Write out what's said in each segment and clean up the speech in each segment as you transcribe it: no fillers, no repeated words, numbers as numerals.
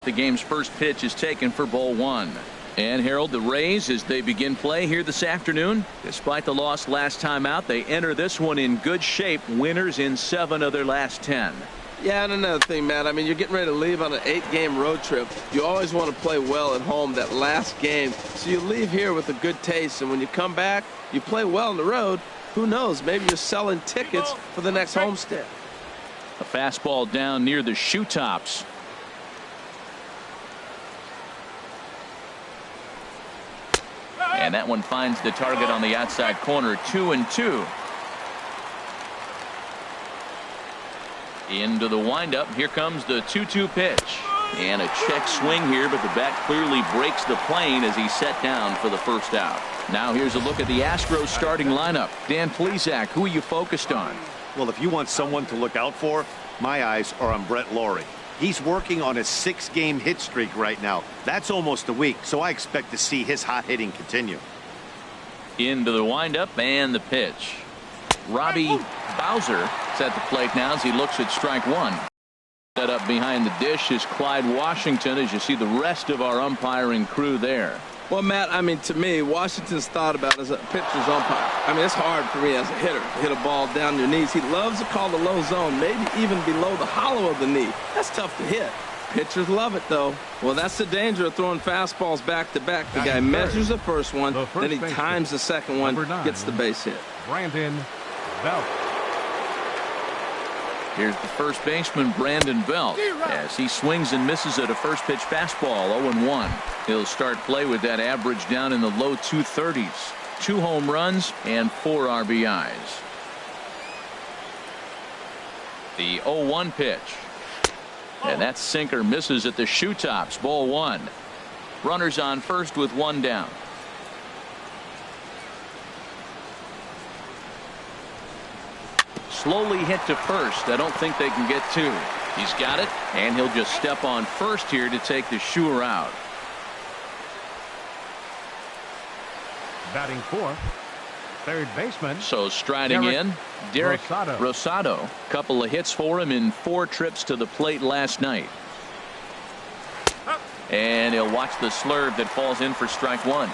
The game's first pitch is taken for ball one. And Harold, the Rays, as they begin play here this afternoon, despite the loss last time out, they enter this one in good shape, winners in 7 of their last 10. Yeah, and another thing, Matt, I mean, you're getting ready to leave on an 8-game road trip. You always want to play well at home that last game, so you leave here with a good taste, and when you come back, you play well on the road. Who knows, maybe you're selling tickets for the next homestand. A fastball down near the shoe tops. And that one finds the target on the outside corner. 2-2. Into the windup. Here comes the 2-2 pitch. And a check swing here, but the bat clearly breaks the plane as he's set down for the first out. Now here's a look at the Astros starting lineup. Dan Plesac, who are you focused on? Well, if you want someone to look out for, my eyes are on Brett Lawrie. He's working on a 6-game hit streak right now. That's almost a week, so I expect to see his hot hitting continue. Into the windup and the pitch. Robbie Bowser is at the plate now as he looks at strike one. Set up behind the dish is Clyde Washington, as you see the rest of our umpiring crew there. Well, Matt, I mean, to me, Washington's thought about as a pitcher's umpire. I mean, it's hard for me as a hitter to hit a ball down your knees. He loves to call the low zone, maybe even below the hollow of the knee. That's tough to hit. Pitchers love it, though. Well, that's the danger of throwing fastballs back to back. The guy measures the first one, then he times the second one, gets the base hit. Brandon Belt. Here's the first baseman, Brandon Belt, as he swings and misses at a first pitch fastball. 0-1. He'll start play with that average down in the low 230s. 2 home runs and 4 RBIs. The 0-1 pitch. And that sinker misses at the shoe tops. Ball 1. Runners on first with 1 down. Slowly hit to first. I don't think they can get 2. He's got it, and he'll just step on first here to take the shoer out. Batting fourth, third baseman. So striding in, Derek Rosado. Couple of hits for him in 4 trips to the plate last night. And he'll watch the slurve that falls in for strike 1.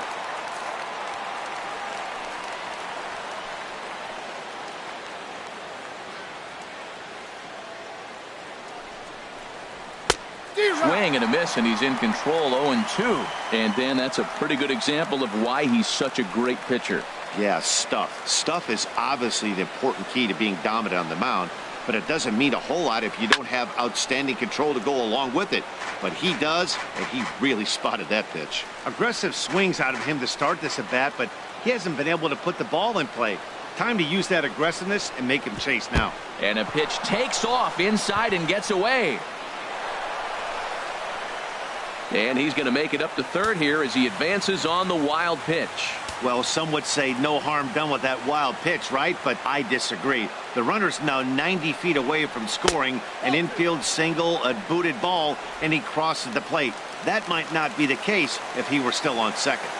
Swing and a miss, and he's in control. 0-2. And Dan, that's a pretty good example of why he's such a great pitcher. Yeah, stuff is obviously the important key to being dominant on the mound, but it doesn't mean a whole lot if you don't have outstanding control to go along with it. But he does, and he really spotted that pitch. Aggressive swings out of him to start this at bat, but he hasn't been able to put the ball in play. Time to use that aggressiveness and make him chase now. And a pitch takes off inside and gets away. And he's going to make it up to third here as he advances on the wild pitch. Well, some would say no harm done with that wild pitch, right? But I disagree. The runner's now 90 feet away from scoring, an infield single, a booted ball, and he crosses the plate. That might not be the case if he were still on second.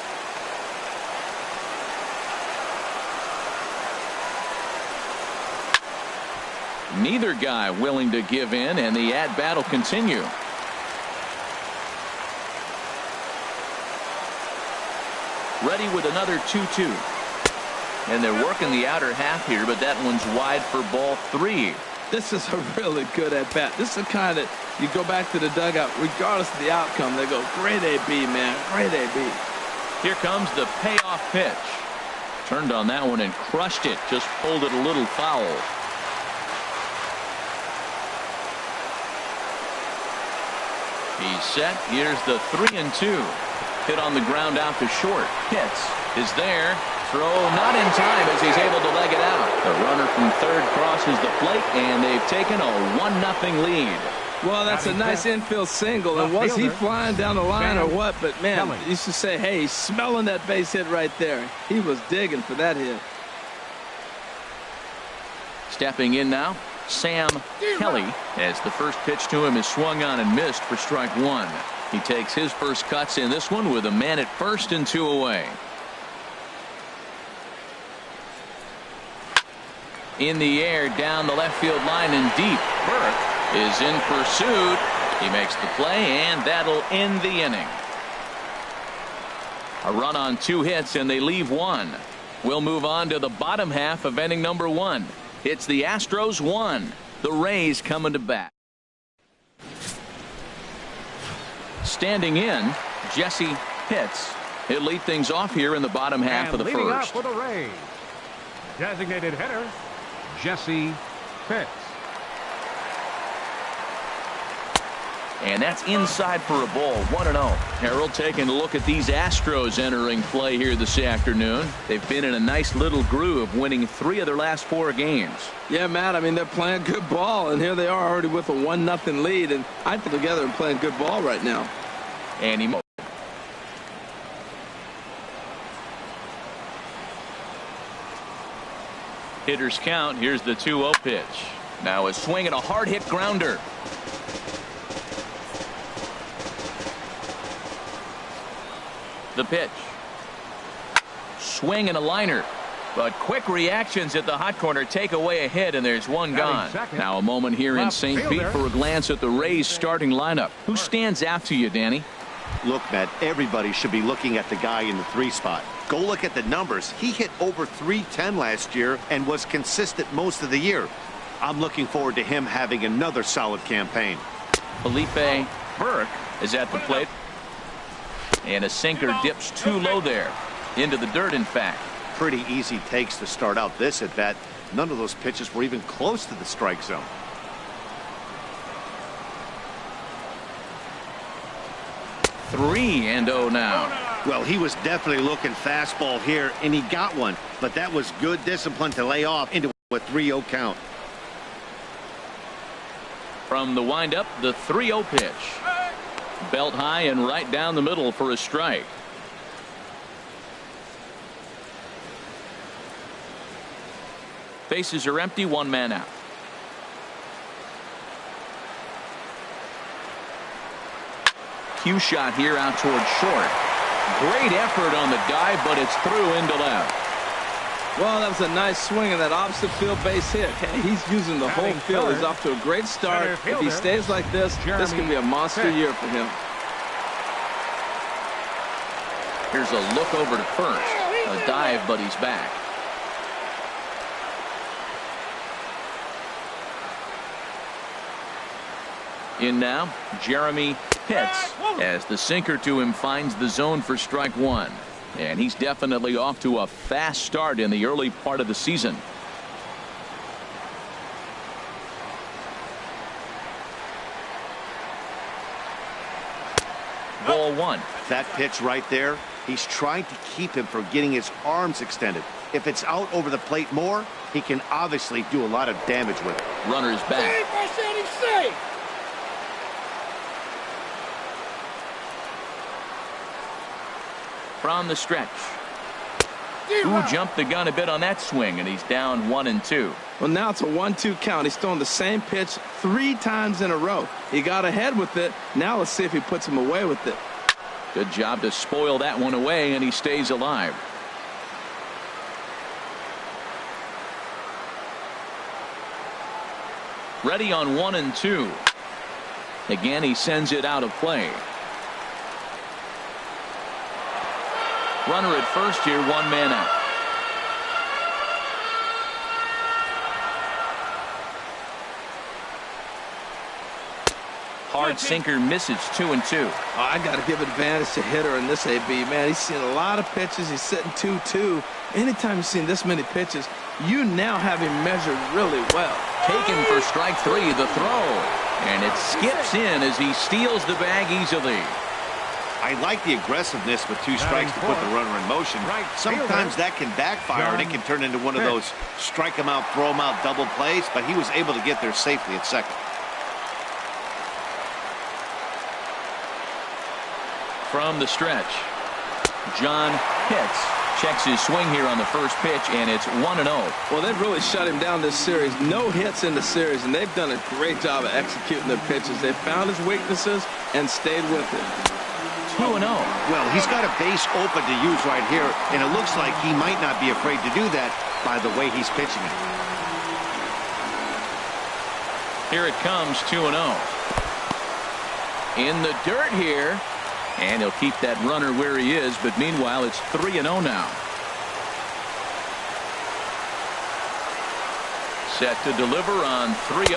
Neither guy willing to give in, and the at-bat will continue. Ready with another 2-2. And they're working the outer half here, but that one's wide for ball 3. This is a really good at-bat. This is the kind that you go back to the dugout, regardless of the outcome. They go, great AB, man, great AB. Here comes the payoff pitch. Turned on that one and crushed it. Just pulled it a little foul. He's set. Here's the 3-2. Hit on the ground out to short. Hits is there. Throw not in time as he's able to leg it out. The runner from third crosses the plate, and they've taken a 1-0 lead. Well, that's a nice infield single. And was he flying down the line or what? But, man, you used to say, hey, he's smelling that base hit right there. He was digging for that hit. Stepping in now, Sam Kelly, as the first pitch to him is swung on and missed for strike 1. He takes his first cuts in this one with a man at first and 2 away. In the air, down the left field line and deep. Burke is in pursuit, He makes the play, and that'll end the inning. A run on 2 hits, and they leave 1. We'll move on to the bottom half of inning number 1. It's the Astros 1. The Rays coming to bat. Standing in, Jesse Pitts. He'll lead things off here in the bottom half of the leading first. up for the Rays, designated hitter, Jesse Pitts. And that's inside for a ball, 1-0. Harold, taking a look at these Astros entering play here this afternoon. They've been in a nice little groove, winning 3 of their last 4 games. Yeah, Matt, I mean, they're playing good ball, and here they are already with a 1-0 lead, and I think together and playing good ball right now. And he hitters count. Here's the 2-0 pitch. Now a swing and a hard hit grounder. The pitch. Swing and a liner. But quick reactions at the hot corner take away a hit, and there's one gone. Now a moment here in St. Pete for a glance at the Rays starting lineup. Who stands out to you, Danny? Look, Matt, everybody should be looking at the guy in the 3 spot. Go look at the numbers. He hit over .310 last year and was consistent most of the year. I'm looking forward to him having another solid campaign. Felipe Burke is at the plate. And a sinker dips too low there. Into the dirt, in fact. Pretty easy takes to start out this at bat. None of those pitches were even close to the strike zone. Three and 0 now. Well, he was definitely looking fastball here, and he got one. But that was good discipline to lay off into a 3-0 count. From the windup, the 3-0 pitch. Belt high and right down the middle for a strike. Bases are empty, 1 man out. Cue shot here out towards short. Great effort on the dive, but it's through into left. Well, that was a nice swing in that opposite field base hit. He's using the whole field. He's off to a great start. If he stays like this, this can be a monster year for him. Here's a look over to first. A dive, but he's back. In now, Jeremy Pitts, as the sinker to him finds the zone for strike 1. And he's definitely off to a fast start in the early part of the season. Ball 1. That pitch right there, he's trying to keep him from getting his arms extended. If it's out over the plate more, he can obviously do a lot of damage with it. Runner's back. From the stretch. Who jumped the gun a bit on that swing, and he's down 1-2. Well, now it's a 1-2 count. He's throwing the same pitch 3 times in a row. He got ahead with it. Now let's see if he puts him away with it. Good job to spoil that one away, and he stays alive. Ready on 1-2. Again, he sends it out of play. Runner at first here, 1 man out. Hard sinker misses, 2-2. I got to give advantage to hitter in this AB. Man, he's seen a lot of pitches. He's sitting 2-2. Anytime you've seen this many pitches, you now have him measured really well. Taken for strike 3, the throw. And it skips in as he steals the bag easily. I like the aggressiveness with 2 strikes to put the runner in motion. Sometimes that can backfire and it can turn into one of those strike him out, throw him out double plays, but he was able to get there safely at second. From the stretch, John Pitts checks his swing here on the first pitch, and it's 1-0. Well, they've really shut him down this series. No hits in the series, and they've done a great job of executing their pitches. They found his weaknesses and stayed with it. 2-0. Well, he's got a base open to use right here, and it looks like he might not be afraid to do that by the way he's pitching it. Here it comes, 2-0. in the dirt here. And he'll keep that runner where he is, but meanwhile it's 3-0 now. Set to deliver on 3-0.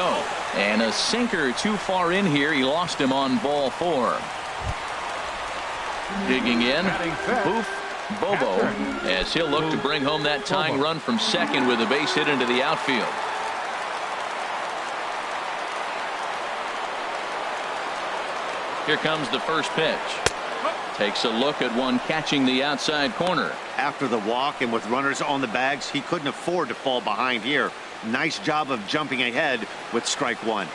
And a sinker too far in here. He lost him on ball 4. Digging in, Boof Bobo, as he'll look to bring home that tying run from second with a base hit into the outfield. Here comes the first pitch. Takes a look at one catching the outside corner. After the walk and with runners on the bags, he couldn't afford to fall behind here. Nice job of jumping ahead with strike one.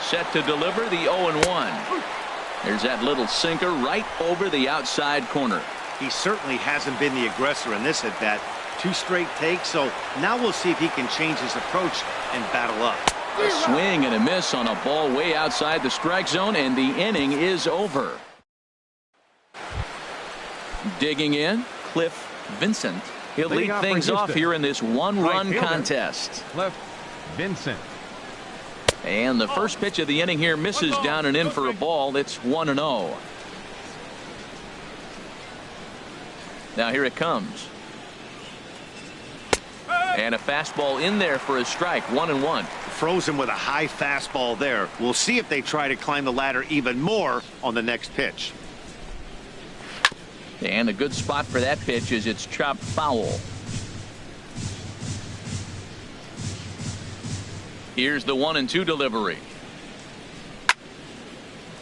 Set to deliver the 0-1. There's that little sinker right over the outside corner. He certainly hasn't been the aggressor in this at bat. 2 straight takes, so now we'll see if he can change his approach and battle up. A swing and a miss on a ball way outside the strike zone, and the inning is over. Digging in, Cliff Vincent. He'll lead things off here in this one-run contest. Cliff Vincent. And the first pitch of the inning here misses down and in for a ball. It's 1-0. Now here it comes. And a fastball in there for a strike. 1-1. Frozen with a high fastball there. We'll see if they try to climb the ladder even more on the next pitch. And a good spot for that pitch is it's chopped foul. Here's the 1-2 delivery.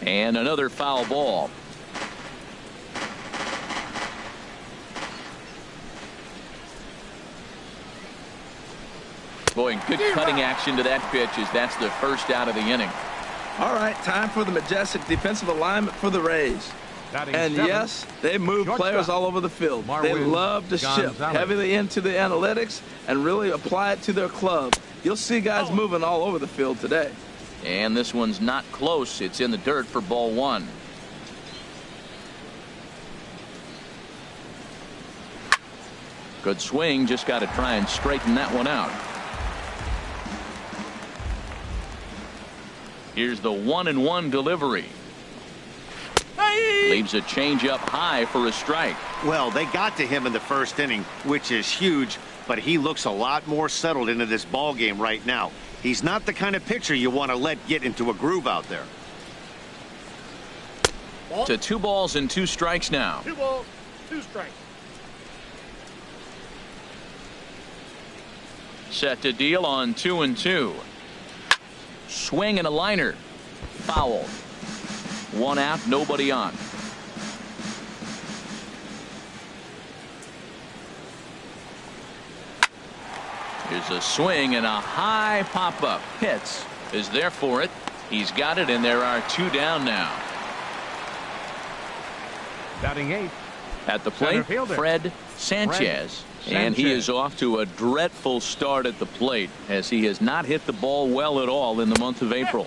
And another foul ball. Boy, good cutting action to that pitch as that's the first out of the inning. All right, time for the majestic defensive alignment for the Rays. And yes, they move players all over the field. They love to shift heavily into the analytics and really apply it to their club. You'll see guys moving all over the field today. And this one's not close. It's in the dirt for ball 1. Good swing. Just got to try and straighten that one out. Here's the 1-1 delivery. Leaves a changeup high for a strike. Well, they got to him in the first inning, which is huge, but he looks a lot more settled into this ball game right now. He's not the kind of pitcher you want to let get into a groove out there. To 2 balls and 2 strikes now. 2 balls, 2 strikes. Set to deal on 2-2. Swing and a liner. Foul. 1 out, nobody on. Here's a swing and a high pop-up. Pitts is there for it. He's got it, and there are 2 down now. Batting 8. At the plate, Fred Sanchez. And he is off to a dreadful start at the plate as he has not hit the ball well at all in the month of April.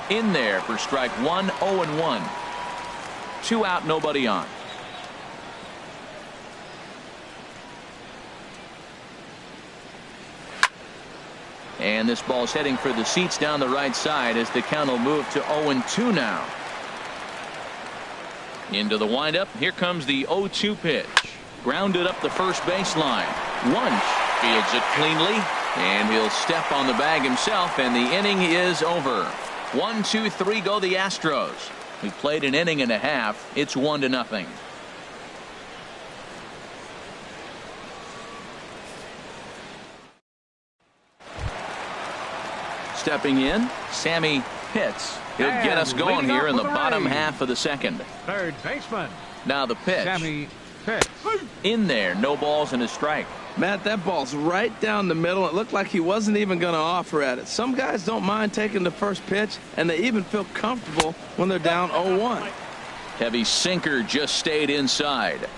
In there for strike 1, 0-1. 2 out, nobody on. And this ball's heading for the seats down the right side as the count will move to 0-2 now. Into the windup. Here comes the 0-2 pitch. Grounded up the first baseline. Wunsch fields it cleanly, and he'll step on the bag himself, and the inning is over. 1, 2, 3 go the Astros. We played an inning and a half. It's 1-0. Stepping in, Sammy Pitts. He'll get us going here in the bottom half of the second. Third baseman. Now the pitch. Sammy Pitts. In there, no balls and a strike. Matt, that ball's right down the middle. It looked like he wasn't even going to offer at it. Some guys don't mind taking the first pitch, and they even feel comfortable when they're down 0-1. Heavy sinker just stayed inside.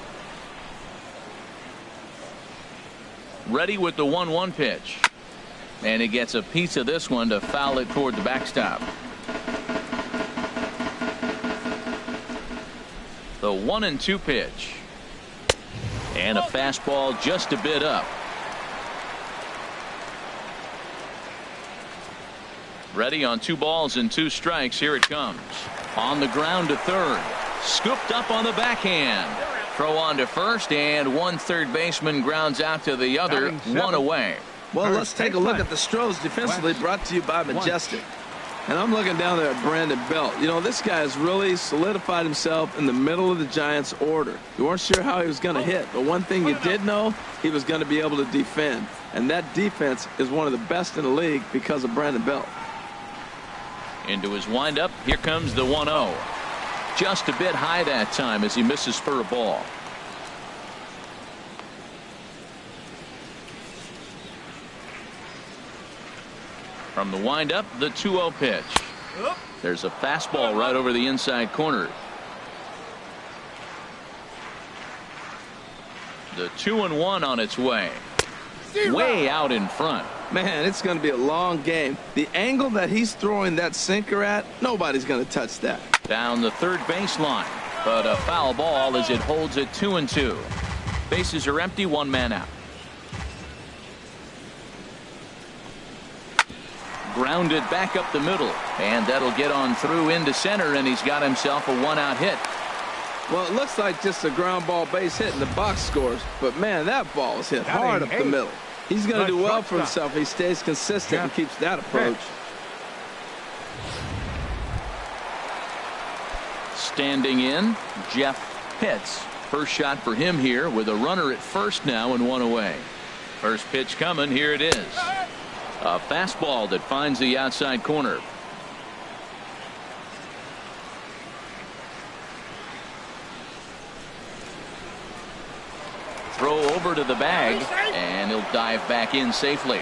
Ready with the 1-1 pitch. And he gets a piece of this one to foul it toward the backstop. The 1-2 pitch. And a fastball just a bit up. Ready on 2 balls and 2 strikes. Here it comes. On the ground to third. Scooped up on the backhand. Throw on to first, and one third baseman grounds out to the other. One away. Well, let's take a look at the Astros defensively, brought to you by Majestic. And I'm looking down there at Brandon Belt. You know, this guy has really solidified himself in the middle of the Giants' order. You weren't sure how he was going to hit, but one thing you did know, he was going to be able to defend. And that defense is one of the best in the league because of Brandon Belt. Into his windup, here comes the 1-0. Just a bit high that time as he misses for a ball. From the windup, the 2-0 pitch. There's a fastball right over the inside corner. The 2-1 on its way. Way out in front. Man, it's going to be a long game. The angle that he's throwing that sinker at, nobody's going to touch that. Down the third baseline, but a foul ball as it holds it 2-2. Bases are empty, 1 man out. Grounded back up the middle, and that'll get on through into center, and he's got himself a 1-out hit. Well, it looks like just a ground ball base hit in the box scores, but man, that ball was hit hard up the middle. He's going to do well for himself if he stays consistent and keeps that approach. Standing in, Jeff Pitts. First shot for him here with a runner at first now and 1 away. First pitch coming, here it is. A fastball that finds the outside corner. Throw over to the bag, and he'll dive back in safely.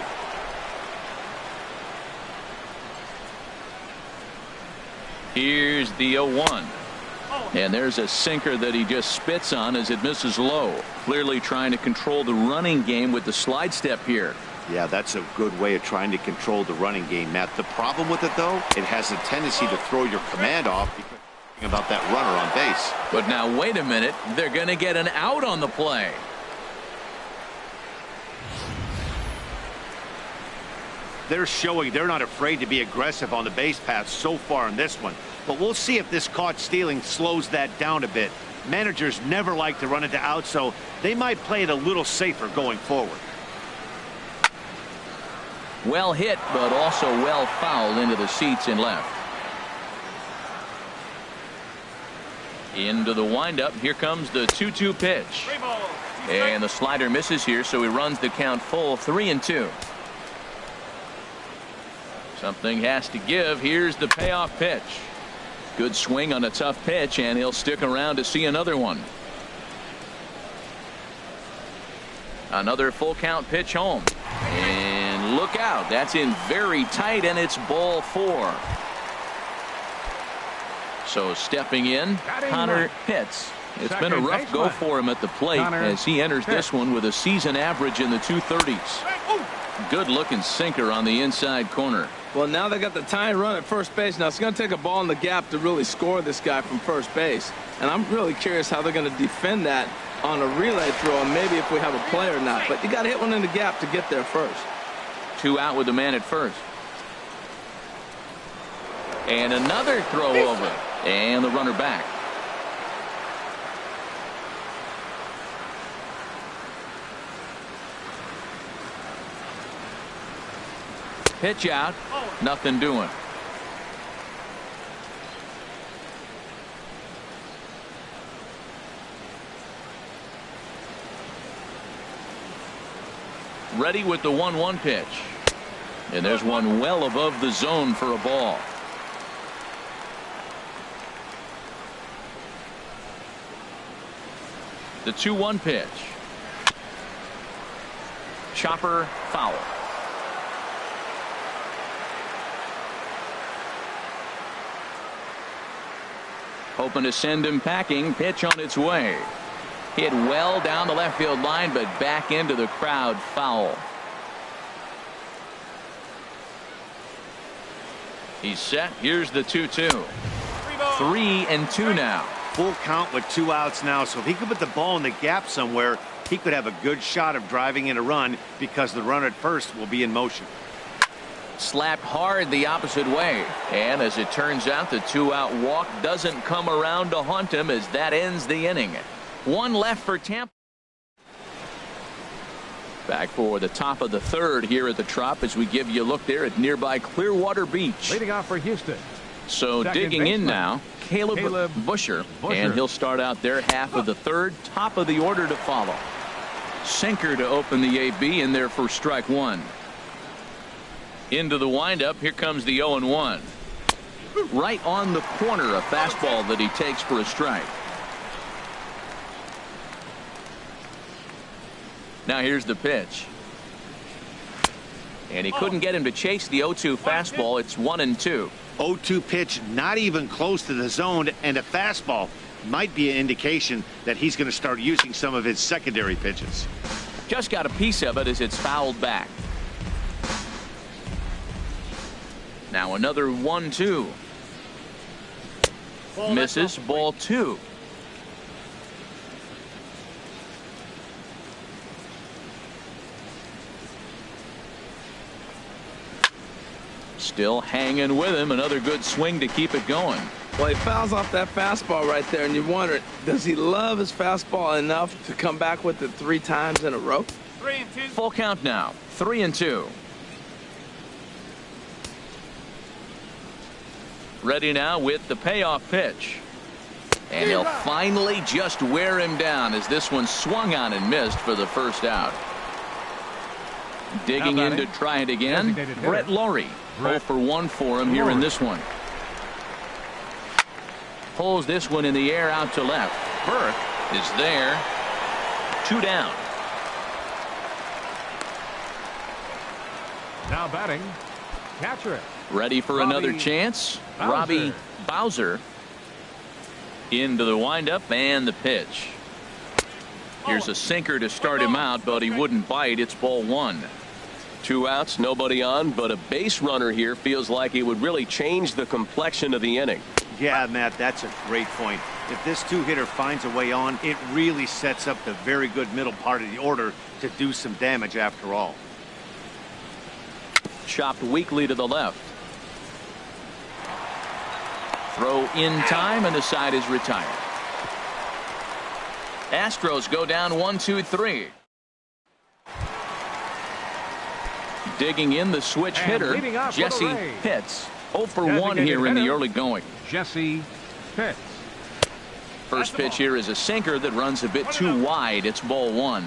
Here's the 0-1. And there's a sinker that he just spits on as it misses low. Clearly trying to control the running game with the slide step here. Yeah, that's a good way of trying to control the running game, Matt. The problem with it, though, it has a tendency to throw your command off because about that runner on base. But now, wait a minute. They're going to get an out on the play. They're showing they're not afraid to be aggressive on the base path so far in this one. But we'll see if this caught stealing slows that down a bit. Managers never like to run into outs, so they might play it a little safer going forward. Well hit, but also well fouled into the seats and left. Into the windup. Here comes the 2-2 pitch. And the slider misses here, so he runs the count full 3-2. Something has to give. Here's the payoff pitch. Good swing on a tough pitch, and he'll stick around to see another one. Another full count pitch home. And look out. That's in very tight, and it's ball 4. So stepping in, Connor Pitts. It's been a rough go for him at the plate as he enters this one with a season average in the 230s. Good looking sinker on the inside corner. Well, now they got the tying run at first base. Now it's going to take a ball in the gap to really score this guy from first base. And I'm really curious how they're going to defend that on a relay throw, and maybe if we have a play or not. But you got to hit one in the gap to get there first. 2 out with the man at first. And another throw over. And the runner back. Pitch out. Nothing doing. Ready with the 1-1 pitch. And there's one well above the zone for a ball. The 2-1 pitch. Chopper foul. Hoping to send him packing. Pitch on its way. Hit well down the left field line, but back into the crowd. Foul. He's set. Here's the 2-2. 3-2 now. Full count with 2 outs now, so if he could put the ball in the gap somewhere, he could have a good shot of driving in a run because the runner at first will be in motion. slapped hard the opposite way. And as it turns out, the 2-out walk doesn't come around to haunt him as that ends the inning. One left for Tampa. Back for the top of the third here at the Trop as we give you a look there at nearby Clearwater Beach. Leading off for Houston. So Second digging in baseman, now, Caleb Busher. And he'll start out there half of the third. Top of the order to follow. Sinker to open the AB in there for strike one. Into the windup. Here comes the 0-1. Right on the corner, a fastball that he takes for a strike. Now here's the pitch. And he couldn't get him to chase the 0-2 fastball. It's 1-2. 0-2 pitch, not even close to the zone, and a fastball might be an indication that he's going to start using some of his secondary pitches. Just got a piece of it as it's fouled back. Now another 1-2. Misses, ball 2. Still hanging with him. Another good swing to keep it going. Well, he fouls off that fastball right there, and you wonder, does he love his fastball enough to come back with it 3 times in a row? 3-2. Full count now. 3-2. Ready now with the payoff pitch. And he'll finally just wear him down as this one swung on and missed for the first out. Digging in to try it again, Brett Laurie. 0 for 1 for him here in this one. Pulls this one in the air out to left. Burke is there. 2 down. Now batting, catcher. Ready for another chance. Robbie Bowser. Into the windup and the pitch. Here's a sinker to start him out, but he wouldn't bite. It's ball 1. 2 outs, nobody on, but a base runner here feels like it would really change the complexion of the inning. Yeah, Matt, that's a great point. If this 2-hitter finds a way on, it really sets up the very good middle part of the order to do some damage after all. Chopped weakly to the left. Throw in time, and the side is retired. Astros go down 1-2-3. Digging in the switch hitter, Jesse Pitts. 0 for 1 here in the early going. Jesse Pitts. First pitch here is a sinker that runs a bit too wide. It's ball 1.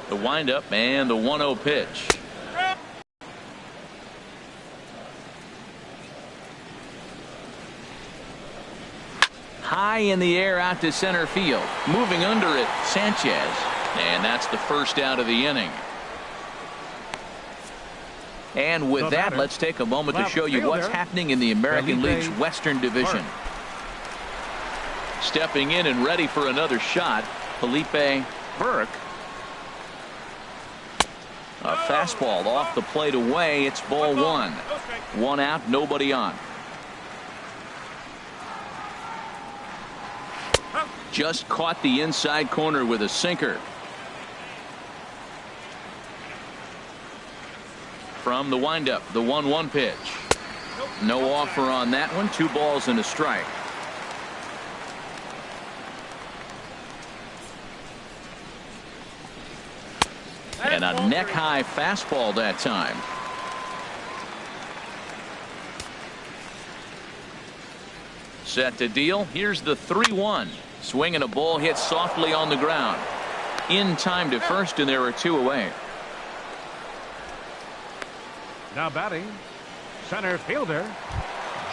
The windup and the 1-0 pitch. High in the air out to center field. Moving under it, Sanchez. And that's the first out of the inning. And with that, let's take a moment to show you what's happening in the American League's Western Division. Stepping in and ready for another shot, Felipe Burke. A fastball off the plate away. It's ball 1. 1 out, nobody on. Just caught the inside corner with a sinker. From the windup, the 1-1 pitch. No offer on that one. 2 balls and a strike. And a neck-high fastball that time. Set to deal. Here's the 3-1. Swing and a ball hit softly on the ground. In time to first, and there are 2 away. Now batting, center fielder,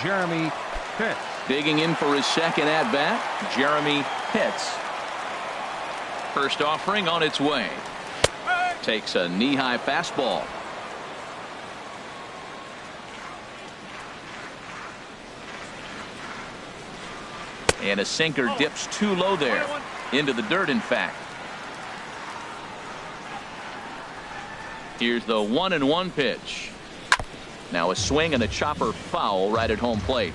Jeremy Pitts. Digging in for his second at-bat, Jeremy Pitts. First offering on its way. Takes a knee-high fastball. And a sinker dips too low there. Into the dirt, in fact. Here's the 1-1 pitch. Now a swing and a chopper foul right at home plate.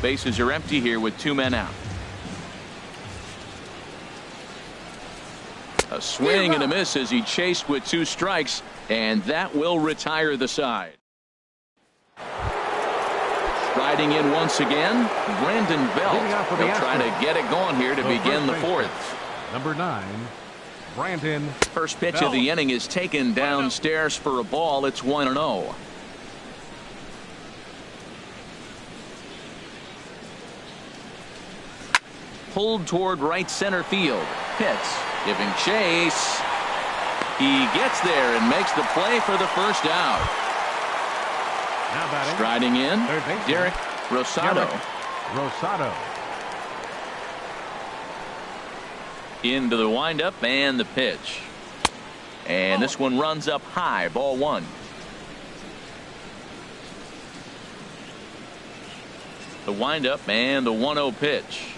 Bases are empty here with 2 men out. A swing and a miss as he chased with 2 strikes, and that will retire the side. Striding in once again, Brandon Belt. He'll try to get it going here to begin the 4th. Number 9, Brandon. First pitch of the inning is taken downstairs for a ball. It's 1-0. Pulled toward right center field. Pitts giving chase. He gets there and makes the play for the first out. Now batting. Striding in, Derek Rosado. Into the windup and the pitch. And this one runs up high, ball 1. The windup and the 1-0 pitch.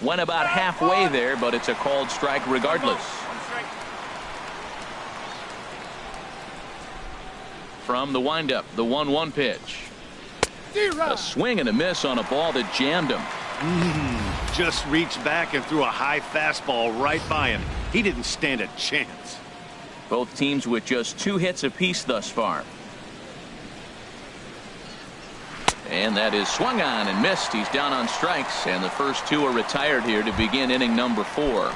Went about halfway there, but it's a called strike regardless. From the windup, the 1-1 pitch. A swing and a miss on a ball that jammed him. Just reached back and threw a high fastball right by him. He didn't stand a chance. Both teams with just 2 hits apiece thus far. And that is swung on and missed. He's down on strikes, and the first 2 are retired here to begin inning number 4.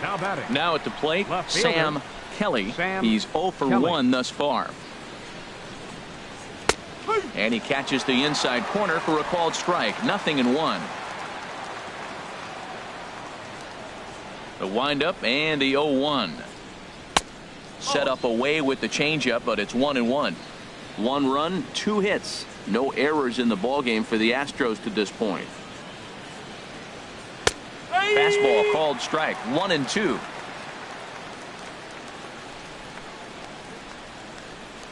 Now batting. Now at the plate, Sam Kelly. Sam He's 0 for Kelly. 1 thus far. And he catches the inside corner for a called strike. 0-1. The windup and the 0-1. Set up away with the changeup, but it's 1-1. 1 run, 2 hits. No errors in the ballgame for the Astros to this point. Fastball called strike. 1-2.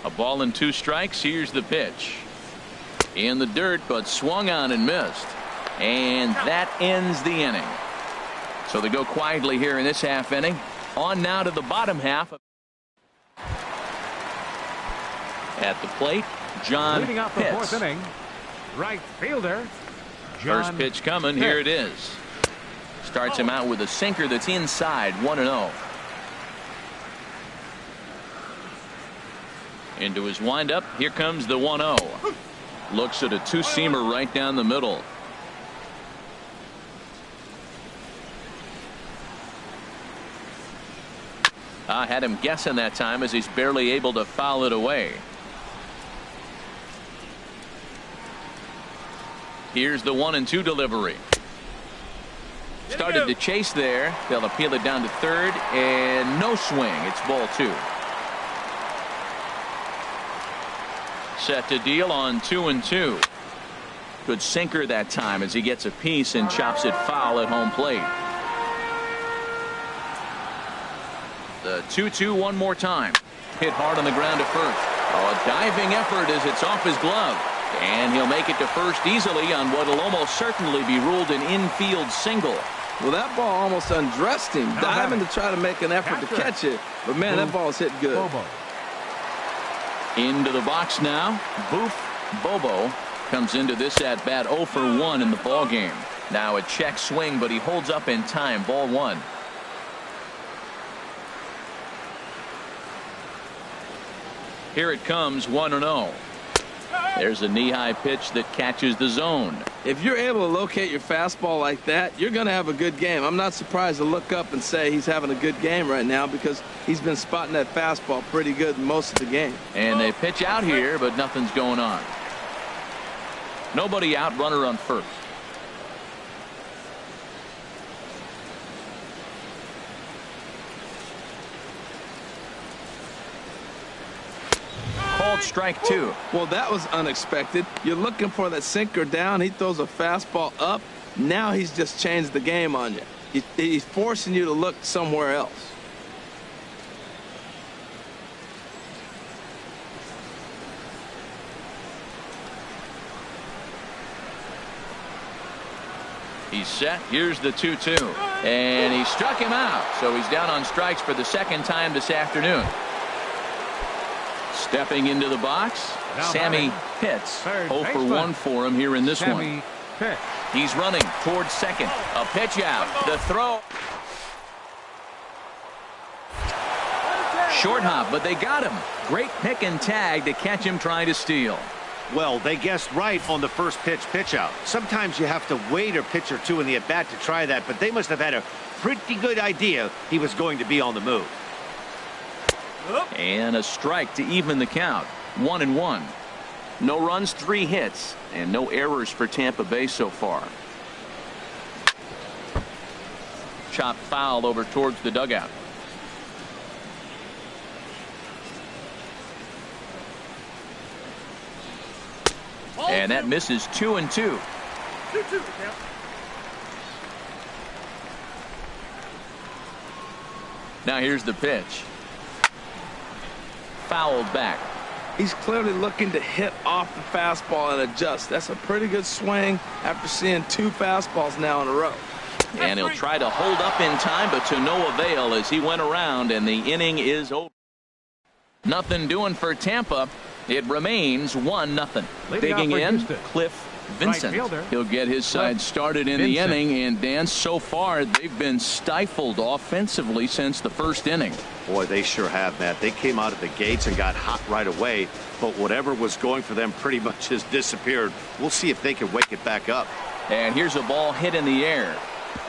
A ball and 2 strikes. Here's the pitch. In the dirt, but swung on and missed. And that ends the inning. So they go quietly here in this half inning. On now to the bottom half. At the plate, John Leading off the Pitts. 4th inning, right fielder. John First pitch coming. Here it is. Starts him out with a sinker that's inside. 1-0. Into his windup. Here comes the 1-0. Looks at a 2-seamer right down the middle. I had him guessing that time as he's barely able to foul it away. Here's the 1-2 delivery. Started to chase there. They'll appeal it down to third, and no swing. It's ball 2. Set to deal on 2-2. Good sinker that time as he gets a piece and chops it foul at home plate. The 2-2 one more time. Hit hard on the ground to first. Oh, a diving effort as it's off his glove. And he'll make it to first easily on what will almost certainly be ruled an infield single. Well, that ball almost undressed him, diving to try to make an effort to catch it. But, man, that ball's hit good. Bobo. Into the box now. Bobo comes into this at bat 0 for 1 in the ball game. Now a check swing, but he holds up in time. Ball 1. Here it comes. 1-0. There's a knee-high pitch that catches the zone. If you're able to locate your fastball like that, you're going to have a good game. I'm not surprised to look up and say he's having a good game right now because he's been spotting that fastball pretty good most of the game. And they pitch out here, but nothing's going on. Nobody out, runner on first. Called strike 2. Well, that was unexpected. You're looking for that sinker down. He throws a fastball up. Now he's just changed the game on you. He's forcing you to look somewhere else. He's set. Here's the 2-2. And he struck him out. So he's down on strikes for the second time this afternoon. Stepping into the box, Now Sammy batting. Pitts. Third 0 for baseman. 1 for him here in this Sammy one. Pitts. He's running towards second. A pitch out. The throw. short hop, but they got him. Great pick and tag to catch him trying to steal. Well, they guessed right on the first pitch out. Sometimes you have to wait a pitch or two in the at-bat to try that, but they must have had a pretty good idea he was going to be on the move. And a strike to even the count. 1-1. No runs, 3 hits, and no errors for Tampa Bay so far. Chop foul over towards the dugout. And that misses 2-2. Now here's the pitch. Fouled back. He's clearly looking to hit off the fastball and adjust. That's a pretty good swing after seeing 2 fastballs now in a row. And he'll try to hold up in time, but to no avail as he went around and the inning is over. Nothing doing for Tampa. It remains 1-0. Digging in, Cliff Vincent. He'll get his side started in the inning, and Dan, so far they've been stifled offensively since the first inning. Boy, they sure have, Matt. They came out of the gates and got hot right away, but whatever was going for them pretty much has disappeared. We'll see if they can wake it back up. And here's a ball hit in the air.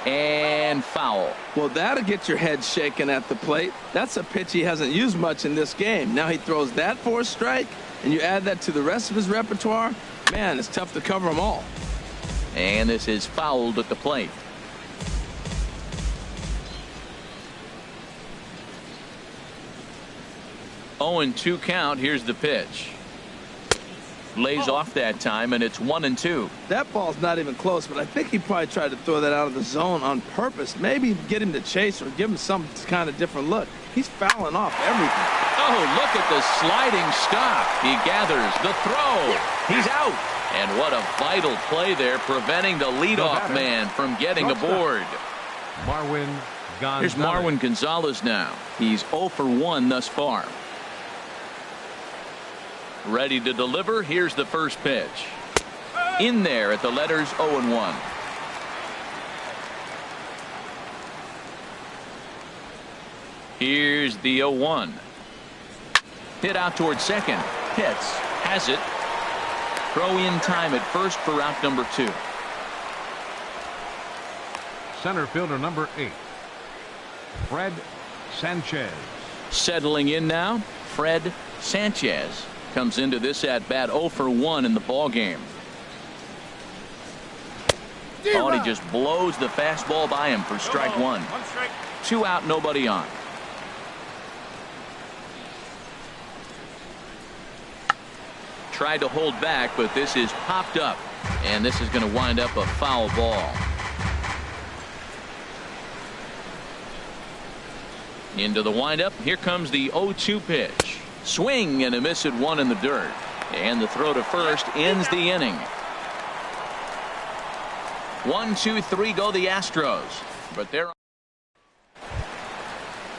And foul. Well, that'll get your head shaken at the plate. That's a pitch he hasn't used much in this game. Now he throws that for a strike, and you add that to the rest of his repertoire. Man, it's tough to cover them all. And this is fouled at the plate. Oh, 0-2 count. Here's the pitch. Lays off that time, and it's 1-2. That ball's not even close, but I think he probably tried to throw that out of the zone on purpose. Maybe get him to chase or give him some kind of different look. He's fouling off everything. Oh, look at the sliding stop. He gathers the throw. He's out. And what a vital play there, preventing the leadoff man from getting aboard. Here's Marwin Gonzalez now. He's 0 for 1 thus far. Ready to deliver. Here's the first pitch. In there at the letters 0-1. Here's the 0-1. Hit out towards second. Hits. Has it. Throw in time at first for out number 2. Center fielder number 8, Fred Sanchez. Settling in now, Fred Sanchez comes into this at bat 0 for 1 in the ball game. Oh, and he just blows the fastball by him for strike 1. 2 out, nobody on. Tried to hold back, but this is popped up, and this is going to wind up a foul ball. Into the windup. Here comes the 0-2 pitch. Swing and a miss at 1 in the dirt. And the throw to first ends the inning. 1, 2, 3 go the Astros. But they're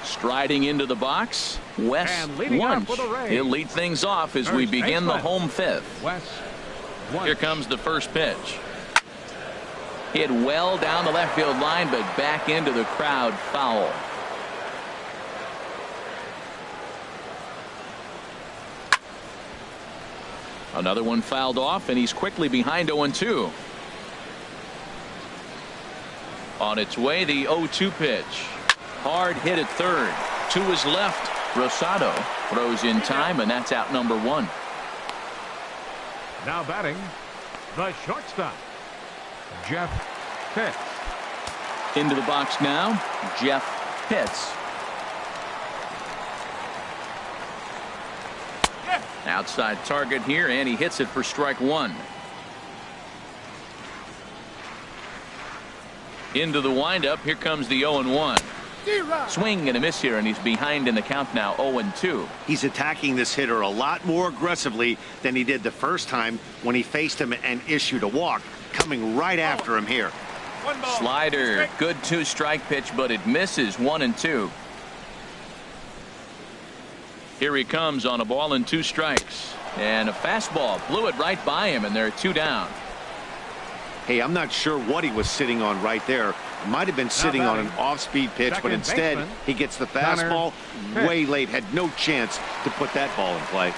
striding into the box. Wes Wunsch. He'll lead things off as we begin the home 5th. Here comes the first pitch. Hit well down the left field line, but back into the crowd. Foul. Another one fouled off, and he's quickly behind 0-2. On its way, the 0-2 pitch. Hard hit at third. To his left. Rosado throws in time, and that's out number 1. Now batting, the shortstop, Jeff Pitts. Into the box now, Jeff Pitts. Outside target here, and he hits it for strike 1. Into the windup. Here comes the 0-1. Swing and a miss here, and he's behind in the count now, 0-2. He's attacking this hitter a lot more aggressively than he did the first time when he faced him and issued a walk. Coming right after him here. Slider, good 2-strike pitch, but it misses. 1-2. Here he comes on a ball and 2 strikes. And a fastball blew it right by him, and there are 2 down. Hey, I'm not sure what he was sitting on right there, Might have been sitting on an off-speed pitch, but instead he gets the fastball way late. Had no chance to put that ball in play.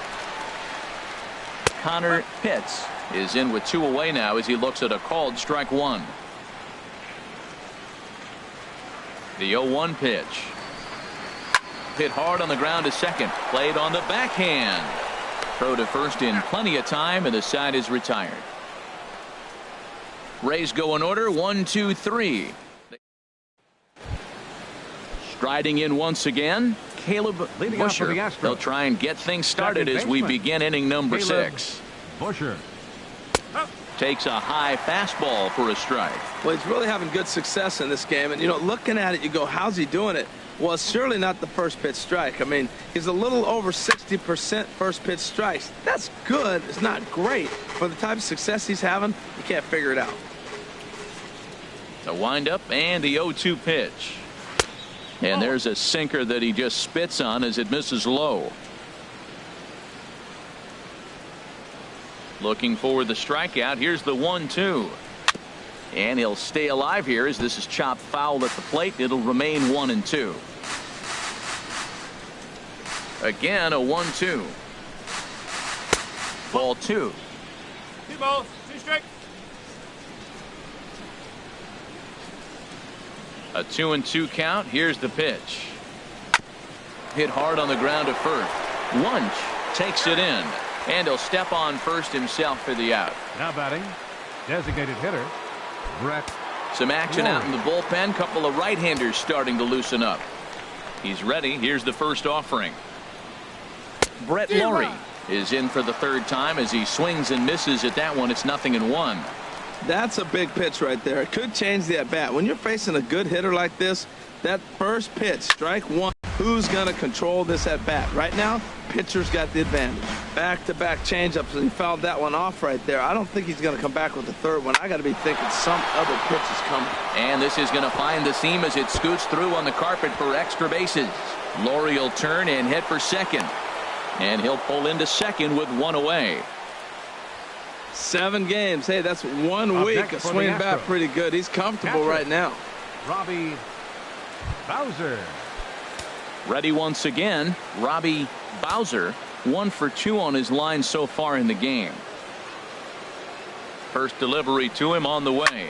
Connor Pitts is in with 2 away now as he looks at a called strike 1. The 0-1 pitch. Hit hard on the ground to second. Played on the backhand. Throw to first in plenty of time, and the side is retired. Rays go in order 1, 2, 3. Striding in once again, Caleb Busher. They'll try and get things started as we begin inning number 6. Busher takes a high fastball for a strike. Well, he's really having good success in this game. And, you know, looking at it, you go, how's he doing it? Well, it's surely not the first pitch strike. I mean, he's a little over 60% first pitch strikes. That's good. It's not great. For the type of success he's having, you can't figure it out. The windup and the 0-2 pitch. And there's a sinker that he just spits on as it misses low. Looking for the strikeout. Here's the 1-2. And he'll stay alive here as this is chopped foul at the plate. It'll remain 1-2. Again, a 1-2. Ball 2. 2 balls, 2 strikes. A 2-2 count. Here's the pitch. Hit hard on the ground to first. Wunsch takes it in. And he'll step on first himself for the out. now batting, designated hitter Brett. Some action out in the bullpen. Couple of right-handers starting to loosen up. He's ready. Here's the first offering. Brett Lawrie is in for the 3rd time as he swings and misses at that one. It's 0-1. That's a big pitch right there. It could change the at-bat. When you're facing a good hitter like this, that first pitch, strike 1, who's going to control this at-bat? Right now, pitcher's got the advantage. Back-to-back changeups, and he fouled that one off right there. I don't think he's going to come back with the 3rd one. I got to be thinking some other pitch is coming. And this is going to find the seam as it scoots through on the carpet for extra bases. Lawrie will turn and head for second. And he'll pull into second with 1 away. 7 games. Hey, that's 1 week of swinging bat pretty good. He's comfortable right now. Robbie Bowser. Ready once again. Robbie Bowser, 1 for 2 on his line so far in the game. First delivery to him on the way.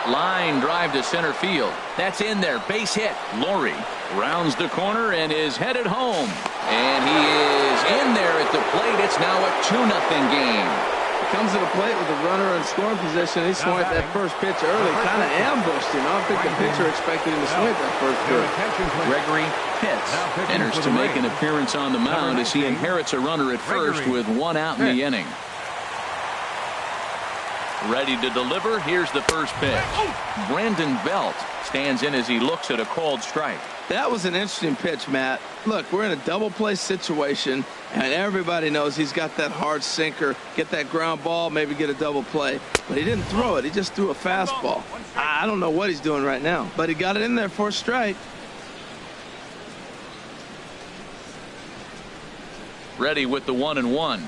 Line drive to center field. That's in there. Base hit. Lawrie rounds the corner and is headed home. And he is in there at the plate. It's now a 2-0 game. Comes to the plate with the runner in scoring position. He swung at that first pitch early, kind of ambushed him. I don't think the pitcher expected him to swing at that first pitch. Gregory Pitts enters to make an appearance on the mound as he inherits a runner at first with 1 out in the inning. Ready to deliver. Here's the first pitch. Brandon Belt stands in as he looks at a called strike. That was an interesting pitch, Matt. Look, we're in a double play situation, and everybody knows he's got that hard sinker. Get that ground ball, maybe get a double play. But he didn't throw it. He just threw a fastball. I don't know what he's doing right now, but he got it in there for a strike. Ready with the 1-1.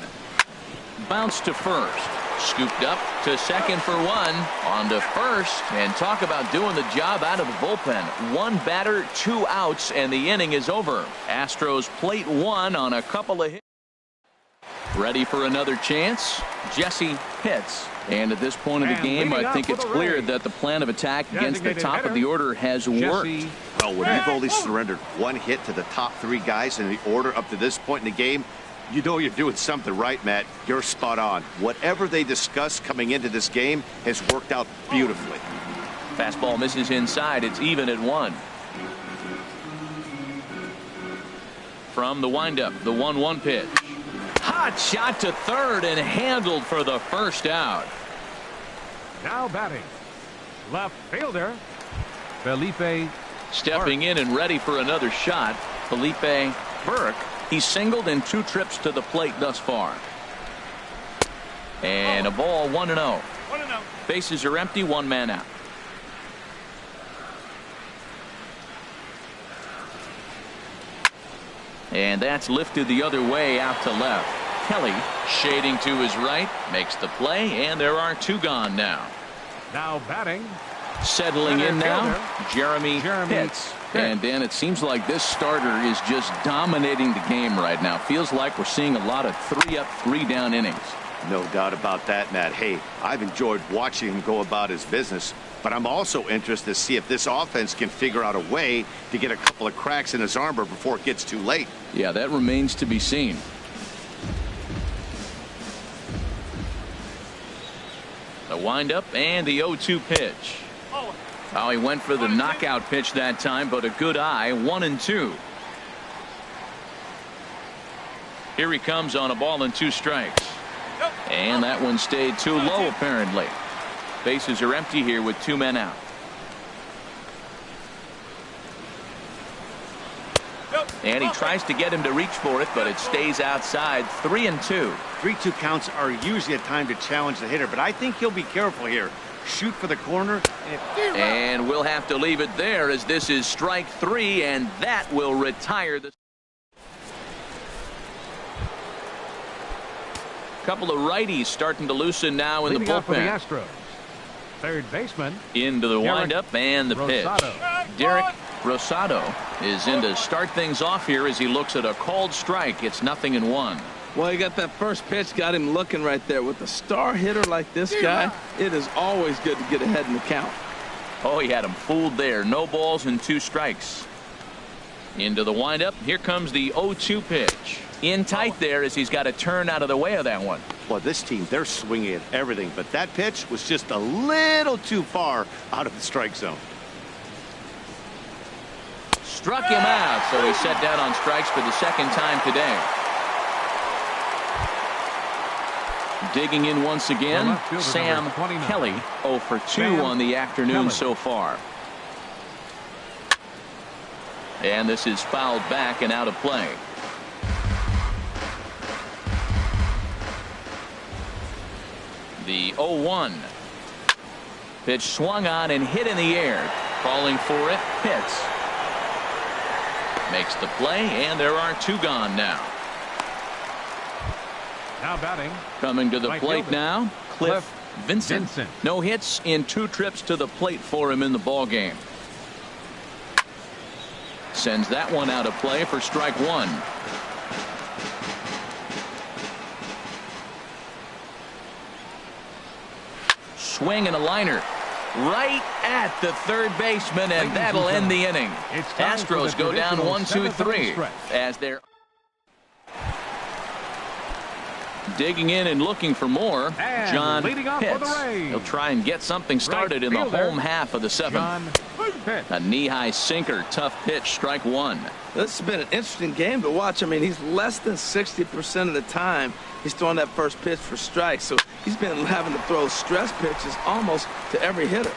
Bounce to first. Scooped up to second for 1. On to first. And talk about doing the job out of the bullpen. 1 batter, 2 outs, and the inning is over. Astros plate 1 on a couple of hits. Ready for another chance. Jesse Pitts. And at this point of the game, I think it's clear that the plan of attack against the top of the order has worked. Well, when you've only surrendered 1 hit to the top 3 guys in the order up to this point in the game, you know you're doing something right, Matt. You're spot on. Whatever they discussed coming into this game has worked out beautifully. Fastball misses inside. It's even at 1. From the windup, the 1-1 pitch. Hot shot to third and handled for the first out. Now batting, left fielder Felipe. Stepping in and ready for another shot, Felipe Burke. He's singled in 2 trips to the plate thus far. And a ball, 1-0. Bases are empty, 1 man out. And that's lifted the other way out to left. Kelly shading to his right, makes the play, and there are 2 gone now. Now batting, Settling in now, Jeremy Pitts. Pitts. And Dan, it seems like this starter is just dominating the game right now. Feels like we're seeing a lot of 3-up, 3-down innings. No doubt about that, Matt. Hey, I've enjoyed watching him go about his business, but I'm also interested to see if this offense can figure out a way to get a couple of cracks in his armor before it gets too late. Yeah, that remains to be seen. The windup and the 0-2 pitch. Oh, he went for the knockout pitch that time, but a good eye. 1-2. Here he comes on a ball and 2 strikes. And that one stayed too low, apparently. Bases are empty here with 2 men out. And he tries to get him to reach for it, but it stays outside. 3-2. 3-2 counts are usually a time to challenge the hitter, but I think he'll be careful here. Shoot for the corner. And we'll have to leave it there, as this is strike 3, and that will retire the. Couple of righties starting to loosen now in the Leading off for the bullpen. Astros. Third baseman. Into the windup and the pitch. Derek Rosado is in to start things off here as he looks at a called strike. It's 0-1. Well, he got that first pitch, got him looking right there. With a star hitter like this guy, it is always good to get ahead in the count. Oh, he had him fooled there. No balls and 2 strikes. Into the windup. Here comes the 0-2 pitch. In tight there as he's got to turn out of the way of that one. Well, this team, they're swinging at everything, but that pitch was just a little too far out of the strike zone. Struck him out, so he set down on strikes for the second time today. Digging in once again, Sam Kelly, 0 for 2 on the afternoon so far. And this is fouled back and out of play. The 0-1 pitch swung on and hit in the air. Calling for it, Pitts makes the play, and there are 2 gone now. Now batting. Coming to the Right plate fielder. now, Cliff Vincent. No hits in 2 trips to the plate for him in the ball game. Sends that one out of play for strike 1. Swing and a liner right at the third baseman, and that'll end the inning. Astros go down 1-2-3 as they're digging in and looking for more. And John leading off for the Pitts. Rays. He'll try and get something started Right in the fielder, home half of the 7th. John Pitts. A knee-high sinker, tough pitch, strike 1. This has been an interesting game to watch. I mean, he's less than 60% of the time he's throwing that first pitch for strikes. So he's been having to throw stress pitches almost to every hitter.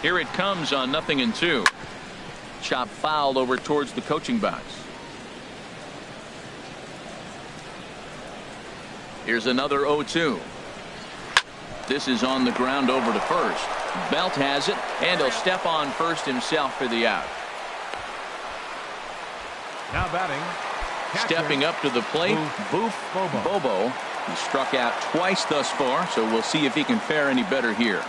Here it comes on 0-2. Chop fouled over towards the coaching box. Here's another 0-2. This is on the ground over to first. Belt has it, and he'll step on first himself for the out. Now batting. Catcher. Stepping up to the plate, Boof Bobo. He struck out twice thus far, so we'll see if he can fare any better here.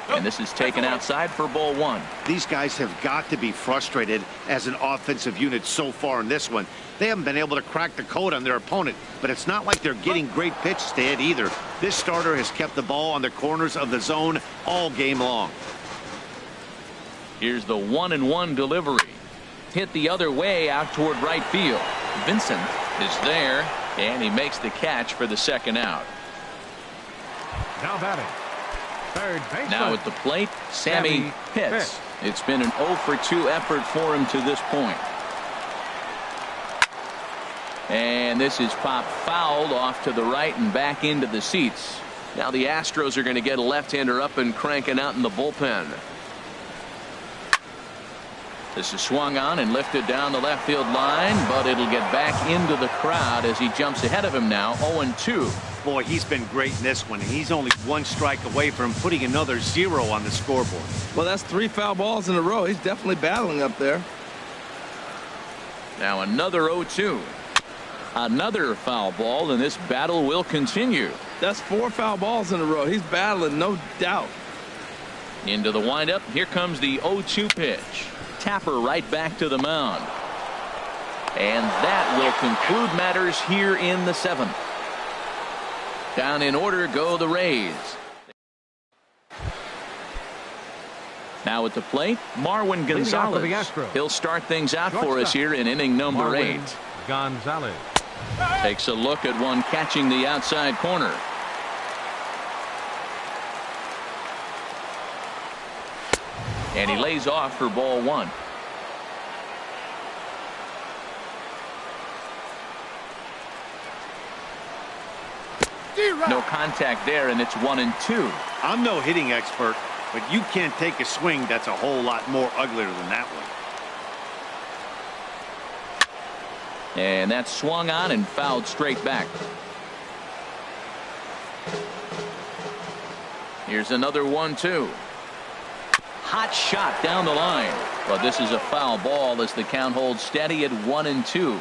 And this is taken outside for ball 1. These guys have got to be frustrated as an offensive unit so far in this one. They haven't been able to crack the code on their opponent, but it's not like they're getting great pitches to hit either. This starter has kept the ball on the corners of the zone all game long. Here's the 1-1 delivery. Hit the other way out toward right field. Vincent is there, and he makes the catch for the second out. Now batting. Third baseman. Now at the plate, Sammy Pitts. It's been an 0 for 2 effort for him to this point. And this is popped fouled off to the right and back into the seats. Now the Astros are going to get a left-hander up and cranking out in the bullpen. This is swung on and lifted down the left field line, but it'll get back into the crowd as he jumps ahead of him now. 0-2. Boy, he's been great in this one. He's only 1 strike away from putting another 0 on the scoreboard. Well, that's 3 foul balls in a row. He's definitely battling up there. Now another 0-2. Another foul ball, and this battle will continue. That's 4 foul balls in a row. He's battling, no doubt. Into the windup. Here comes the 0-2 pitch. Tapper right back to the mound. And that will conclude matters here in the 7th. Down in order go the Rays. Now at the plate, Marwin Gonzalez. the Astros. He'll start things out for us here in inning number 8. Gonzalez. Takes a look at one catching the outside corner. And he lays off for ball 1. No contact there, and it's 1-2. I'm no hitting expert, but you can't take a swing that's a whole lot more uglier than that one. And that's swung on and fouled straight back. Here's another 1-2. Hot shot down the line. But this is a foul ball as the count holds steady at 1-2.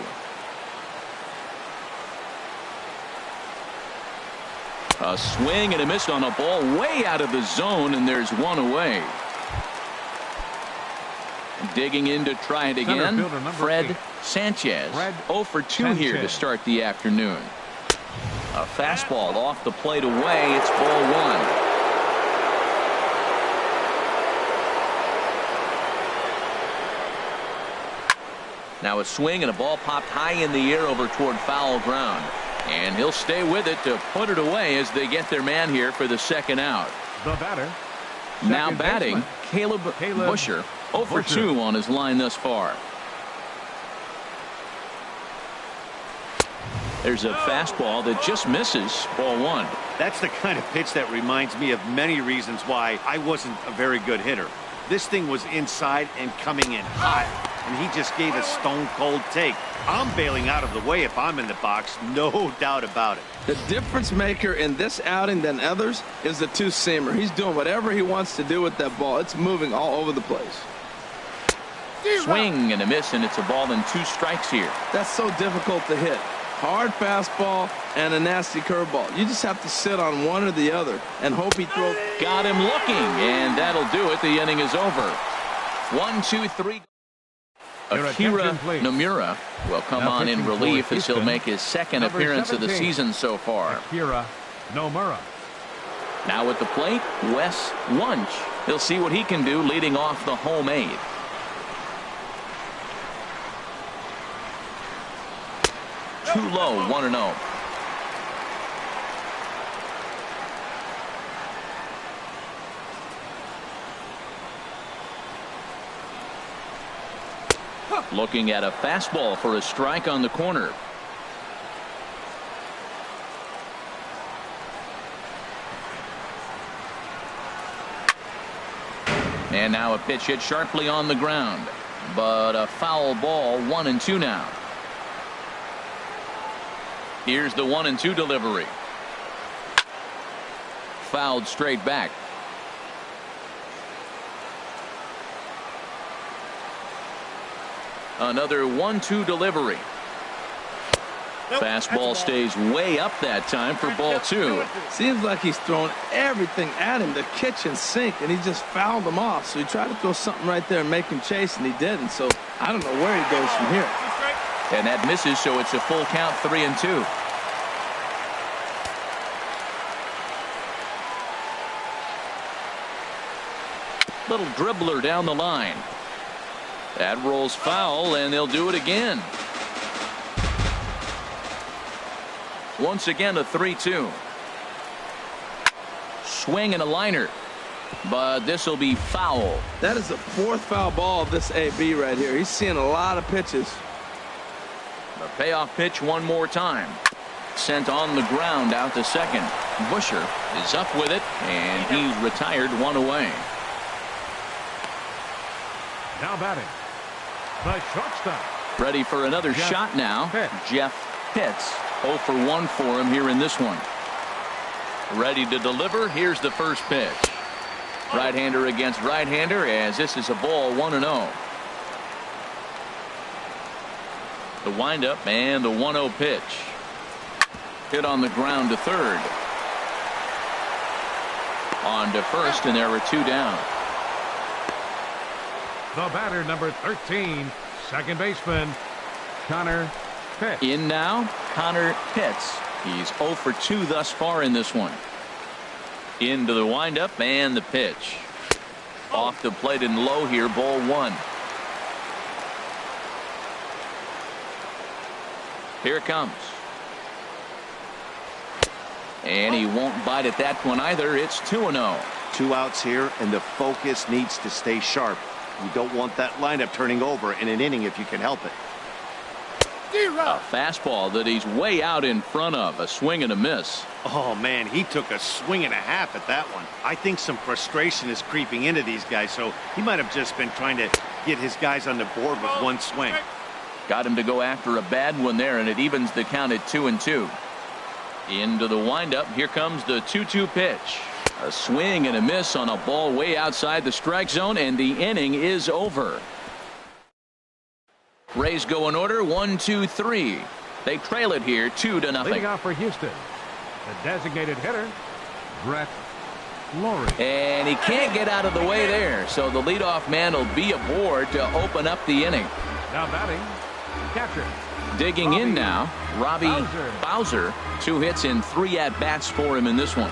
A swing and a miss on a ball way out of the zone, and there's one away. Digging in to try it again, Fred 8. Sanchez. Fred 0 for 2 here to Sanchez. start the afternoon. A fastball off the plate away. It's ball 1. Now a swing and a ball popped high in the air over toward foul ground. And he'll stay with it to put it away as they get their man here for the second out. The batter. Now second batting, baseman, Caleb Busher. 0 for 2 on his line thus far. There's a fastball that just misses. Ball 1. That's the kind of pitch that reminds me of many reasons why I wasn't a very good hitter. This thing was inside and coming in hot, and he just gave a stone-cold take. I'm bailing out of the way if I'm in the box, no doubt about it. The difference maker in this outing than others is the two-seamer. He's doing whatever he wants to do with that ball. It's moving all over the place. Swing and a miss, and it's a ball and 2 strikes here. That's so difficult to hit. Hard fastball and a nasty curveball. You just have to sit on one or the other and hope he throws. Got him looking, and that'll do it. The inning is over. 1, 2, 3. Akira Nomura will come on in relief as he'll make his second appearance of the season so far. Akira Nomura. Now at the plate, Wes Wunsch. He'll see what he can do leading off the home 8. Too low, 1-0. Looking at a fastball for a strike on the corner. And now a pitch hit sharply on the ground, but a foul ball. 1-2 now. Here's the 1-2 delivery. Fouled straight back. Another 1-2 delivery. Fastball stays way up that time for ball 2. Seems like he's thrown everything at him, the kitchen sink, and he just fouled him off. So he tried to throw something right there and make him chase, and he didn't. So I don't know where he goes from here. And that misses, so it's a full count, 3-2. Little dribbler down the line. That rolls foul, and they'll do it again. Once again, a 3-2. Swing and a liner. But this will be foul. That is the 4th foul ball of this AB right here. He's seeing a lot of pitches. The payoff pitch one more time. Sent on the ground out to second. Busher is up with it, and he's retired, 1 away. Now batting, the shortstop. Ready for another Jeff shot now. Pitts. Jeff Pitts. 0 for 1 for him here in this one. Ready to deliver. Here's the first pitch. Right-hander against right-hander, as this is a ball, 1-0. The windup and the 1-0 pitch. Hit on the ground to third. On to first, and there were 2 down. The batter, number 13, second baseman, Connor Pitts. In now, Connor Pitts. He's 0 for 2 thus far in this one. Into the windup and the pitch. Off the plate and low here, ball 1. Here it comes. And he won't bite at that one either. It's 2-0. 2 outs here, and the focus needs to stay sharp. You don't want that lineup turning over in an inning if you can help it. A fastball that he's way out in front of. A swing and a miss. Oh, man, he took a swing and a half at that one. I think some frustration is creeping into these guys, so he might have just been trying to get his guys on the board with one swing. Got him to go after a bad one there, and it evens the count at 2-2. Into the windup. Here comes the 2-2 pitch. A swing and a miss on a ball way outside the strike zone, and the inning is over. Rays go in order 1, 2, 3. They trail it here 2-0. Leading off for Houston, the designated hitter, Brett Lawrie. And he can't get out of the way there, so the leadoff man will be aboard to open up the inning. Now batting, catcher. Digging in now, Robbie Bowser. 2 hits and 3 at-bats for him in this one.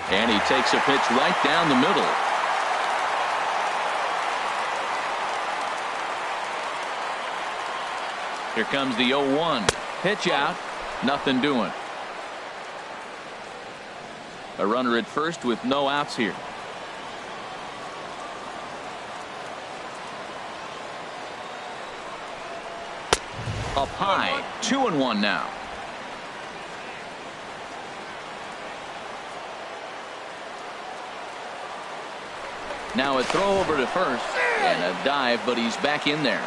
And he takes a pitch right down the middle. Here comes the 0-1. Pitch out. Nothing doing. A runner at first with no outs here. Up high. 2-1 now. Now a throw over to first and a dive, but he's back in there.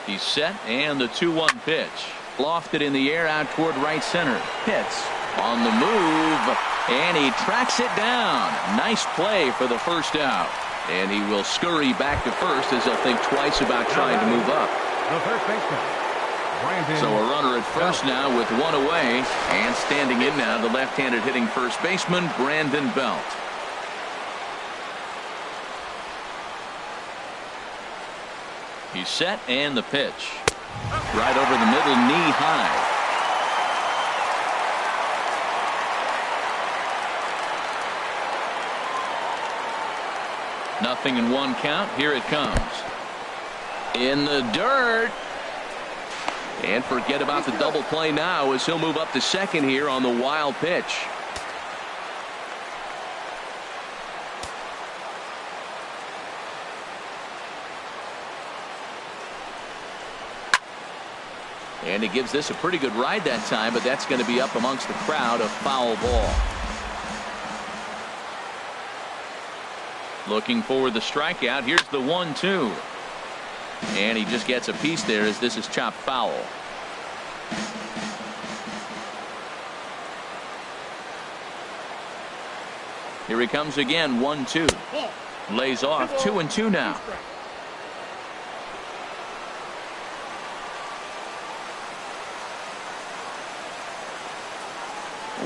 He's set, and the 2-1 pitch. Lofted in the air out toward right center. Pitts on the move, and he tracks it down. Nice play for the first out. And he will scurry back to first as he'll think twice about trying to move up. The first baseman. So a runner at first now with 1 away, and standing in now the left-handed hitting first baseman Brandon Belt. He's set, and the pitch right over the middle, knee high. Nothing in 1 count. Here it comes in the dirt. And forget about the double play now as he'll move up to second here on the wild pitch. And he gives this a pretty good ride that time, but that's going to be up amongst the crowd. A foul ball. Looking for the strikeout. Here's the 1-2. And he just gets a piece there as this is chopped foul. Here he comes again. 1-2. Lays off. 2-2 now.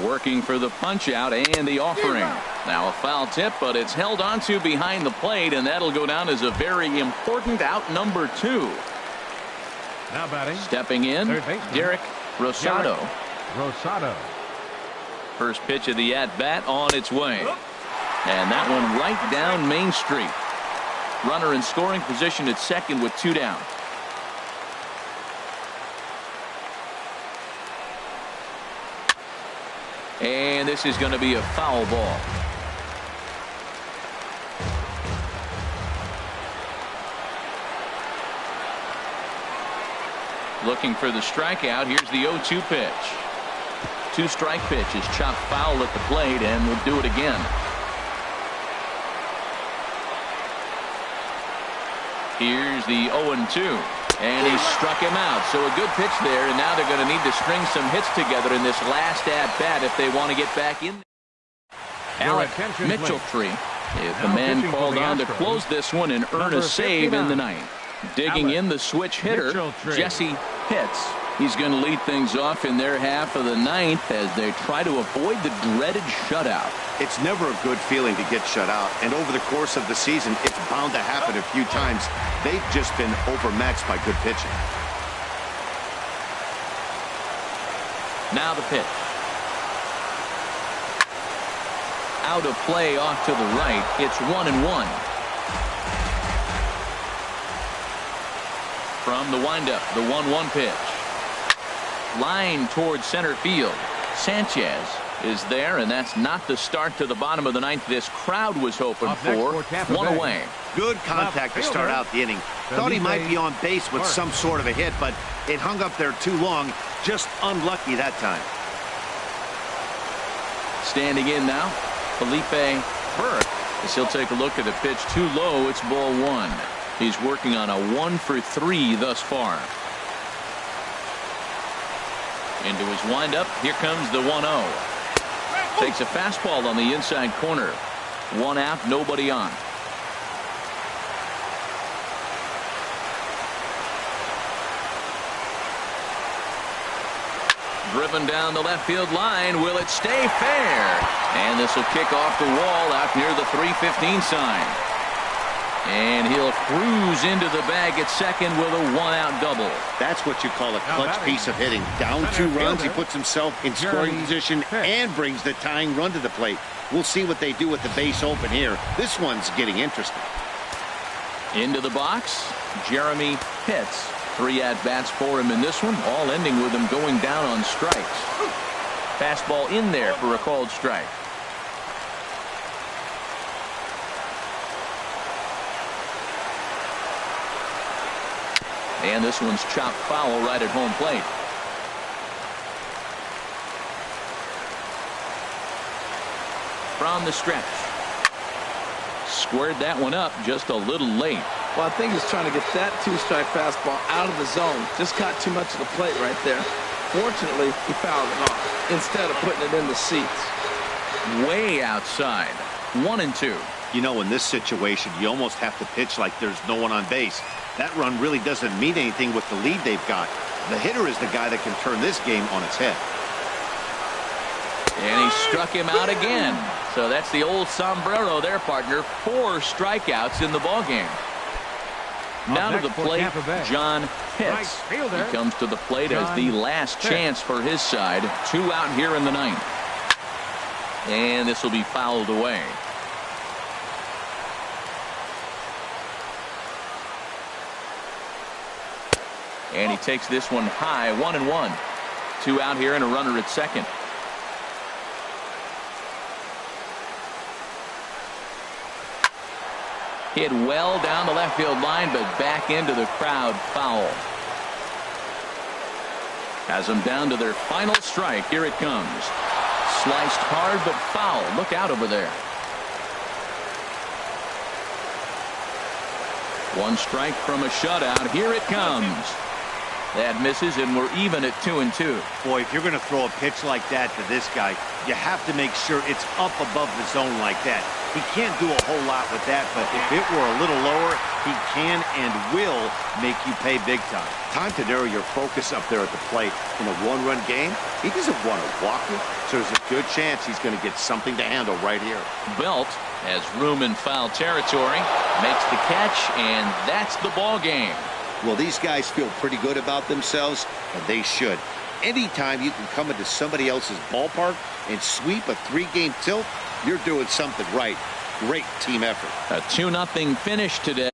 Working for the punch out and the offering. Now a foul tip, but it's held onto behind the plate, and that'll go down as a very important out number 2. Now batting. Stepping in, Derek Rosado. First pitch of the at-bat on its way. And that one right down Main Street. Runner in scoring position at second with 2 down. And this is going to be a foul ball. Looking for the strikeout. Here's the 0-2 pitch. 2-strike pitch is chopped foul at the plate, and we'll do it again. Here's the 0-2. And he struck him out. So a good pitch there, and now they're going to need to string some hits together in this last at-bat if they want to get back in. Alec Mitchell-Tree If the man called on to close this one and earn a save in the ninth. Digging in the switch hitter, Jesse Pitts. He's going to lead things off in their half of the ninth as they try to avoid the dreaded shutout. It's never a good feeling to get shut out, and over the course of the season, it's bound to happen a few times. They've just been overmatched by good pitching. Now the pitch. Out of play off to the right. It's 1-1. From the windup, the 1-1 pitch. Line towards center field. Sanchez is there, and that's not the start to the bottom of the ninth this crowd was hoping for. One away. Good contact to start out the inning. Thought he might be on base with some sort of a hit, but it hung up there too long. Just unlucky that time. Standing in now, Felipe Burke. As he'll take a look at the pitch too low. It's ball one. He's working on a 1-for-3 thus far. Into his windup. Here comes the 1-0. Takes a fastball on the inside corner. One out, nobody on. Driven down the left field line. Will it stay fair? And this will kick off the wall out near the 315 sign. And he'll cruise into the bag at second with a one-out double. That's what you call a clutch piece of hitting. Down 2 runs, he puts himself in scoring position and brings the tying run to the plate. We'll see what they do with the base open here. This one's getting interesting. Into the box, Jeremy Pitts. 3 at-bats for him in this one, all ending with him going down on strikes. Fastball in there for a called strike. And this one's chopped foul right at home plate. From the stretch. Squared that one up just a little late. Well, I think he's trying to get that 2-strike fastball out of the zone. Just caught too much of the plate right there. Fortunately, he fouled it off instead of putting it in the seats. Way outside. 1-2. You know, in this situation, you almost have to pitch like there's no one on base. That run really doesn't mean anything with the lead they've got. The hitter is the guy that can turn this game on its head. And he struck him out again. So that's the old sombrero there, partner. 4 strikeouts in the ballgame. Now to the plate, John Pitts. He comes to the plate as the last chance for his side. 2 out here in the ninth. And this will be fouled away. And he takes this one high. 1-1. 2 out here and a runner at second. Hit well down the left field line, but back into the crowd. Foul. Has them down to their final strike. Here it comes. Sliced hard, but foul. Look out over there. 1 strike from a shutout. Here it comes. That misses, and we're even at 2-2. Boy, if you're going to throw a pitch like that to this guy, you have to make sure it's up above the zone like that. He can't do a whole lot with that, but if it were a little lower, he can and will make you pay big time. Time to narrow your focus up there at the plate. In a 1-run game, he doesn't want to walk it, so there's a good chance he's going to get something to handle right here. Belt has room in foul territory, makes the catch, and that's the ball game. Well, these guys feel pretty good about themselves, and they should. Anytime you can come into somebody else's ballpark and sweep a 3-game tilt, you're doing something right. Great team effort. A 2-0 finish today.